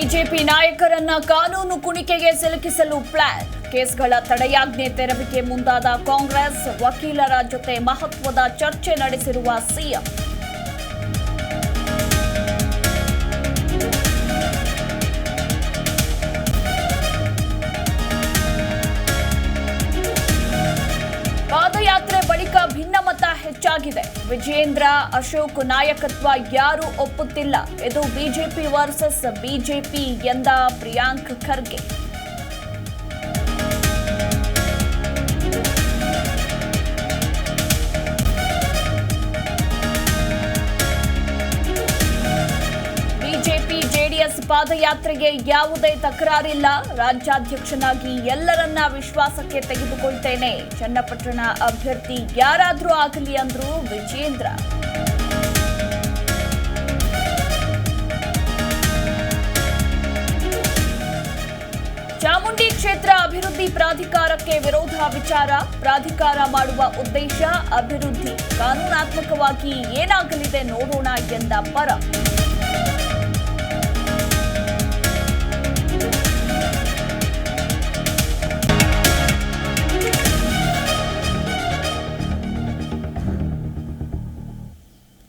BJP ನಾಯಕರನ್ನ ಕಾನೂನು ಕುಣಿಕೆಗೆ ಸಿಲುಕಿಸಲು plan. ಕೇಸ್ಗಳ ತಡೆಯಾಜ್ಞೆ ತೆರವಿಗೆ ಮುಂದಾದ ಕಾಂಗ್ರೆಸ್ ವಕೀಲರ ಜೊತೆ ಮಹತ್ವದ ಚರ್ಚೆ ನಡೆಸಿರುವ ಸಿಎಂ. ಪಾದಯಾತ್ರೆ ಬಳಿಕ ಭಿನ್ನಮತ ಹೆಚ್ಚಾಗಿದೆ. ವಿಜಯೇಂದ್ರ ಅಶೋಕ್ ನಾಯಕತ್ವ ಯಾರೂ ಒಪ್ಪುತ್ತಿಲ್ಲ. ಇದು ಬಿಜೆಪಿ ವರ್ಸಸ್ ಬಿಜೆಪಿ ಎಂದ ಪ್ರಿಯಾಂಕ್ ಖರ್ಗೆ. ಬಿಜೆಪಿ ಜೆಡಿಎಸ್ ಪಾದಯಾತ್ರೆಗೆ ಯಾವುದೇ ತಕರಾರಿಲ್ಲ. ರಾಜ್ಯಾಧ್ಯಕ್ಷನಾಗಿ ಎಲ್ಲರನ್ನ ವಿಶ್ವಾಸಕ್ಕೆ ತೆಗೆದುಕೊಳ್ತೇನೆ. ಚನ್ನಪಟ್ಟಣ ಅಭ್ಯರ್ಥಿ ಯಾರಾದ್ರೂ ಆಗಲಿ ಅಂದ್ರು ವಿಜಯೇಂದ್ರ. ಚಾಮುಂಡಿ ಕ್ಷೇತ್ರ ಅಭಿವೃದ್ಧಿ ಪ್ರಾಧಿಕಾರಕ್ಕೆ ವಿರೋಧ ವಿಚಾರ. ಪ್ರಾಧಿಕಾರ ಮಾಡುವ ಉದ್ದೇಶ ಅಭಿವೃದ್ಧಿ, ಕಾನೂನಾತ್ಮಕವಾಗಿ ಏನಾಗಲಿದೆ ನೋಡೋಣ ಎಂದ ಪರ.